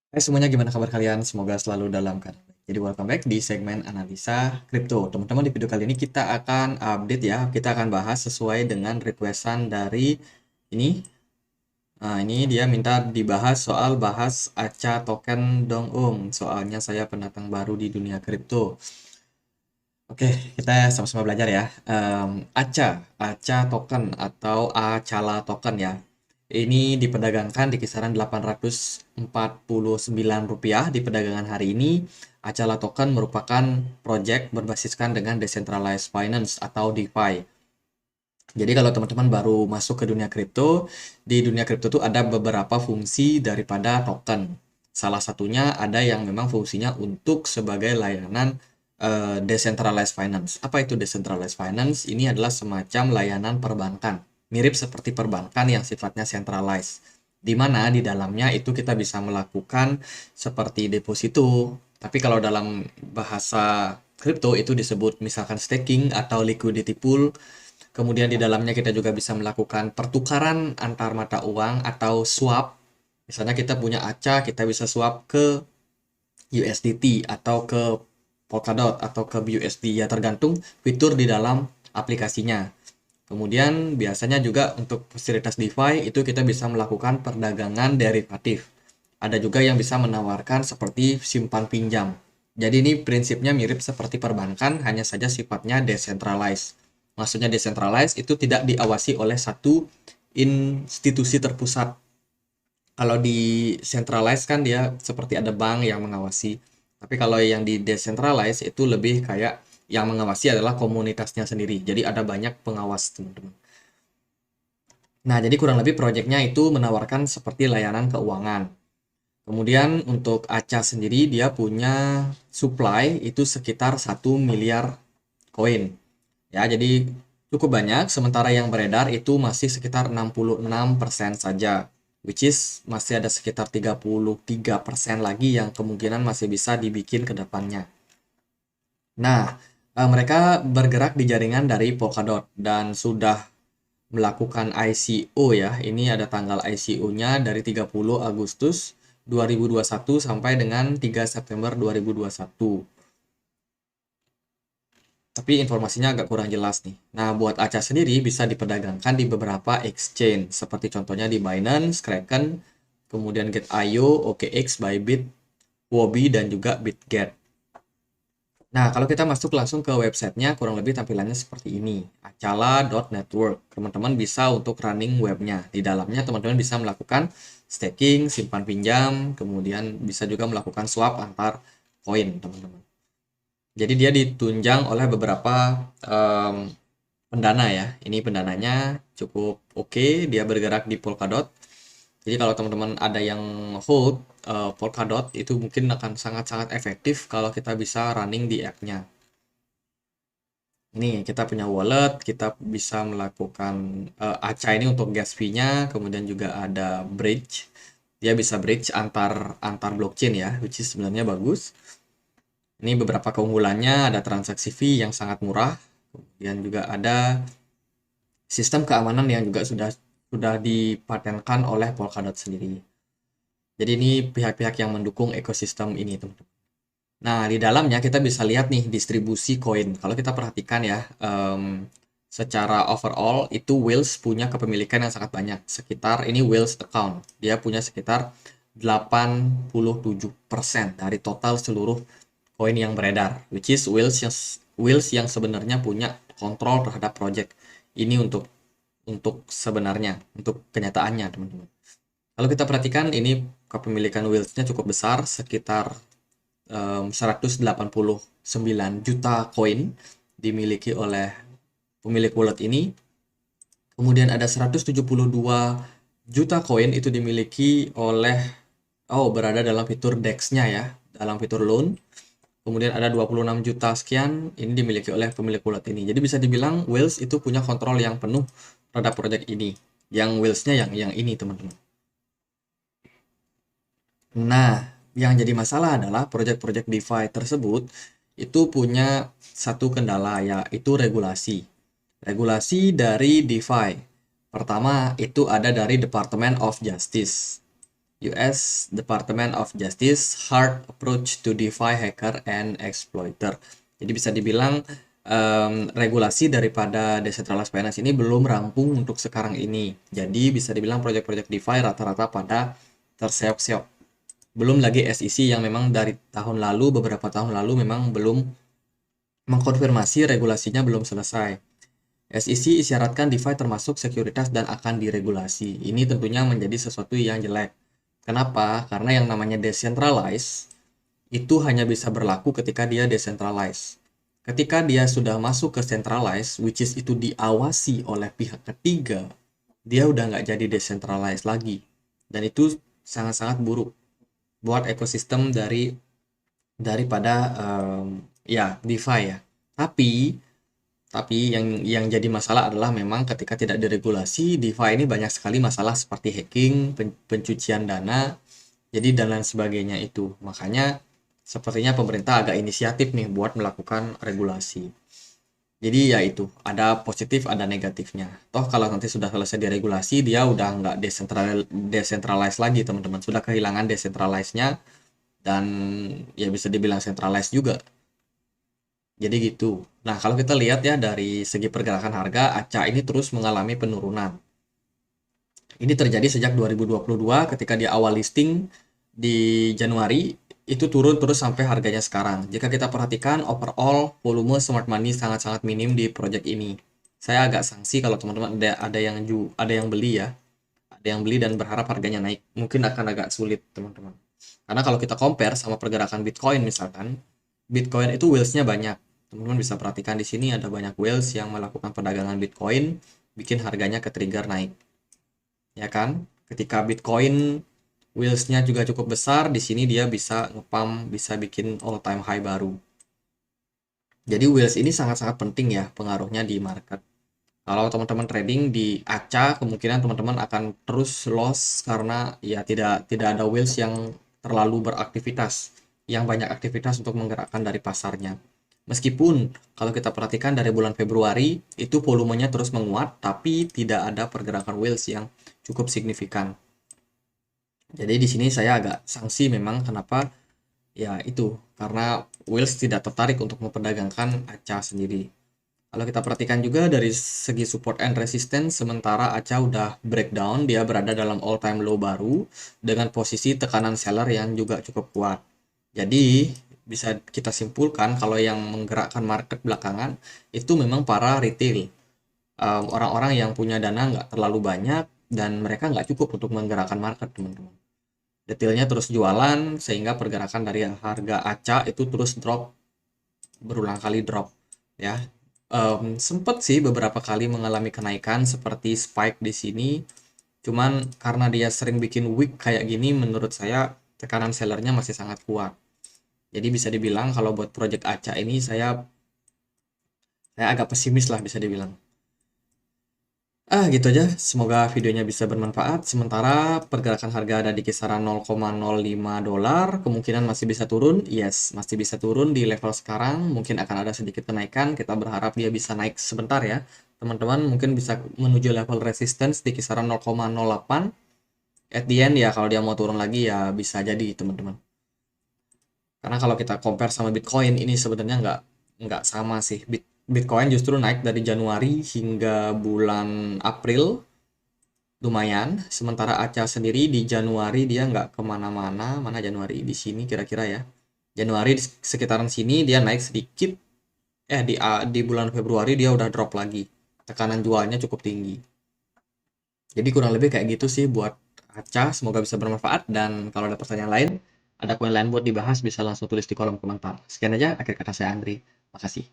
Hai semuanya, gimana kabar kalian? Semoga selalu dalam keadaan baik. Jadi welcome back di segmen analisa kripto. Teman-teman, di video kali ini kita akan update ya. Kita akan bahas sesuai dengan requestan dari ini. Nah, ini dia minta dibahas soal bahas ACA token dong Soalnya saya pendatang baru di dunia kripto. Oke, kita sama-sama belajar ya. ACA token atau ACALA token ya. Ini diperdagangkan di kisaran Rp849 di perdagangan hari ini. ACALA token merupakan project berbasiskan dengan decentralized finance atau DeFi. Jadi kalau teman-teman baru masuk ke dunia kripto, di dunia kripto tuh ada beberapa fungsi daripada token. Salah satunya ada yang memang fungsinya untuk sebagai layanan decentralized finance. Apa itu decentralized finance? Ini adalah semacam layanan perbankan, mirip seperti perbankan yang sifatnya centralized. Di mana di dalamnya itu kita bisa melakukan seperti deposito, tapi kalau dalam bahasa kripto itu disebut misalkan staking atau liquidity pool. Kemudian di dalamnya kita juga bisa melakukan pertukaran antar mata uang atau swap. Misalnya kita punya ACA, kita bisa swap ke USDT atau ke Polkadot atau ke BUSD, ya tergantung fitur di dalam aplikasinya. Kemudian biasanya juga untuk fasilitas DeFi itu kita bisa melakukan perdagangan derivatif. Ada juga yang bisa menawarkan seperti simpan pinjam. Jadi ini prinsipnya mirip seperti perbankan, hanya saja sifatnya decentralized. Maksudnya decentralized itu tidak diawasi oleh satu institusi terpusat. Kalau di centralized kan dia seperti ada bank yang mengawasi. Tapi kalau yang di decentralized itu lebih kayak yang mengawasi adalah komunitasnya sendiri. Jadi ada banyak pengawas, teman-teman. Nah, jadi kurang lebih proyeknya itu menawarkan seperti layanan keuangan. Kemudian untuk ACA sendiri dia punya supply itu sekitar 1 miliar koin. Ya, jadi cukup banyak, sementara yang beredar itu masih sekitar 66% saja. Which is masih ada sekitar 33% lagi yang kemungkinan masih bisa dibikin ke depannya. Nah, mereka bergerak di jaringan dari Polkadot dan sudah melakukan ICO ya. Ini ada tanggal ICO-nya dari 30 Agustus 2021 sampai dengan 3 September 2021. Tapi informasinya agak kurang jelas nih. Nah, buat ACA sendiri bisa diperdagangkan di beberapa exchange, seperti contohnya di Binance, Kraken, kemudian Get.io, OKX, Bybit, Huobi, dan juga Bitget. Nah, kalau kita masuk langsung ke websitenya, kurang lebih tampilannya seperti ini. Acala.network. Teman-teman bisa untuk running webnya. Di dalamnya teman-teman bisa melakukan staking, simpan pinjam, kemudian bisa juga melakukan swap antar koin, teman-teman. Jadi dia ditunjang oleh beberapa em, pendana ya. Ini pendananya cukup oke, dia bergerak di Polkadot. Jadi kalau teman-teman ada yang hold Polkadot itu mungkin akan sangat-sangat efektif kalau kita bisa running di app-nya. Ini kita punya wallet, kita bisa melakukan ACA ini untuk gas fee-nya, kemudian juga ada bridge. Dia bisa bridge antar antar blockchain ya, which is sebenarnya bagus. Ini beberapa keunggulannya, ada transaksi fee yang sangat murah, kemudian juga ada sistem keamanan yang juga sudah dipatenkan oleh Polkadot sendiri. Jadi ini pihak-pihak yang mendukung ekosistem ini, teman-teman. Nah, di dalamnya kita bisa lihat nih distribusi koin. Kalau kita perhatikan ya, secara overall itu Whales punya kepemilikan yang sangat banyak. Sekitar ini Whales account. Dia punya sekitar 87% dari total seluruh koin yang beredar. Which is Whales yang sebenarnya punya kontrol terhadap project ini untuk sebenarnya, untuk kenyataannya, teman-teman. Kalau kita perhatikan ini kepemilikan Whales-nya cukup besar, sekitar 189 juta koin dimiliki oleh pemilik wallet ini. Kemudian ada 172 juta koin itu dimiliki oleh berada dalam fitur DEX-nya ya, dalam fitur loan. Kemudian ada 26 juta sekian ini dimiliki oleh pemilik wallet ini. Jadi bisa dibilang Whales itu punya kontrol yang penuh terhadap proyek ini. Yang Whales-nya yang ini, teman-teman. Nah, yang jadi masalah adalah proyek-proyek DeFi tersebut itu punya satu kendala, yaitu regulasi. Regulasi dari DeFi. Pertama, itu ada dari Department of Justice. US Department of Justice Hard Approach to DeFi Hacker and Exploiter. Jadi bisa dibilang regulasi daripada decentralized finance ini belum rampung untuk sekarang ini. Jadi bisa dibilang proyek-proyek DeFi rata-rata pada terseok-seok. Belum lagi SEC yang memang dari tahun lalu, beberapa tahun lalu memang belum mengkonfirmasi regulasinya belum selesai. SEC isyaratkan DeFi termasuk sekuritas dan akan diregulasi. Ini tentunya menjadi sesuatu yang jelek. Kenapa? Karena yang namanya decentralized itu hanya bisa berlaku ketika dia decentralized. Ketika dia sudah masuk ke centralized, which is itu diawasi oleh pihak ketiga, dia udah nggak jadi decentralized lagi. Dan itu sangat-sangat buruk buat ekosistem daripada ya DeFi ya. Tapi yang jadi masalah adalah memang ketika tidak diregulasi, DeFi ini banyak sekali masalah seperti hacking, pencucian dana, jadi dan lain sebagainya itu. Makanya sepertinya pemerintah agak inisiatif nih buat melakukan regulasi. Jadi ya itu, ada positif, ada negatifnya. Toh kalau nanti sudah selesai diregulasi, dia udah nggak decentralized lagi teman-teman. Sudah kehilangan decentralized-nya dan ya bisa dibilang centralized juga. Jadi gitu. Nah, kalau kita lihat ya dari segi pergerakan harga, ACA ini terus mengalami penurunan. Ini terjadi sejak 2022 ketika di awal listing di Januari itu turun terus sampai harganya sekarang. Jika kita perhatikan overall volume smart money sangat-sangat minim di project ini. Saya agak sanksi kalau teman-teman ada yang beli ya. Ada yang beli dan berharap harganya naik. Mungkin akan agak sulit teman-teman. Karena kalau kita compare sama pergerakan Bitcoin misalkan, Bitcoin itu whales-nya banyak. Teman-teman bisa perhatikan di sini ada banyak whales yang melakukan perdagangan Bitcoin, bikin harganya ke trigger naik. Ya kan? Ketika Bitcoin wheels-nya juga cukup besar, di sini dia bisa ngepump, bisa bikin all time high baru. Jadi wheels ini sangat-sangat penting ya pengaruhnya di market. Kalau teman-teman trading di ACA, kemungkinan teman-teman akan terus loss karena ya tidak ada wheels yang terlalu beraktivitas, yang banyak aktivitas untuk menggerakkan dari pasarnya. Meskipun kalau kita perhatikan dari bulan Februari itu volumenya terus menguat, tapi tidak ada pergerakan wheels yang cukup signifikan. Jadi di sini saya agak sanksi memang kenapa ya itu karena wheels tidak tertarik untuk memperdagangkan ACA sendiri. Kalau kita perhatikan juga dari segi support and resistance, sementara ACA udah breakdown, dia berada dalam all time low baru dengan posisi tekanan seller yang juga cukup kuat. Jadi bisa kita simpulkan kalau yang menggerakkan market belakangan itu memang para retail, orang-orang yang punya dana nggak terlalu banyak dan mereka nggak cukup untuk menggerakkan market teman-teman. Detailnya terus jualan sehingga pergerakan dari harga ACA itu terus drop, berulang kali drop ya. Sempet sih beberapa kali mengalami kenaikan seperti spike di sini, cuman karena dia sering bikin wick kayak gini menurut saya tekanan sellernya masih sangat kuat. Jadi bisa dibilang kalau buat project ACA ini saya agak pesimis lah bisa dibilang. Gitu aja. Semoga videonya bisa bermanfaat. Sementara pergerakan harga ada di kisaran 0,05 dolar, kemungkinan masih bisa turun. Yes, masih bisa turun di level sekarang. Mungkin akan ada sedikit kenaikan. Kita berharap dia bisa naik sebentar ya. Teman-teman mungkin bisa menuju level resistance di kisaran 0,08. At the end ya kalau dia mau turun lagi ya bisa jadi teman-teman. Karena kalau kita compare sama Bitcoin ini sebenarnya nggak sama sih. Bitcoin justru naik dari Januari hingga bulan April lumayan. Sementara ACA sendiri di Januari dia nggak kemana-mana. Mana Januari di sini kira-kira ya. Januari di sekitaran sini dia naik sedikit. Di bulan Februari dia udah drop lagi. Tekanan jualnya cukup tinggi. Jadi kurang lebih kayak gitu sih buat ACA. Semoga bisa bermanfaat dan kalau ada pertanyaan lain, ada koin lain buat dibahas bisa langsung tulis di kolom komentar. Sekian aja akhir kata saya Andri. Makasih.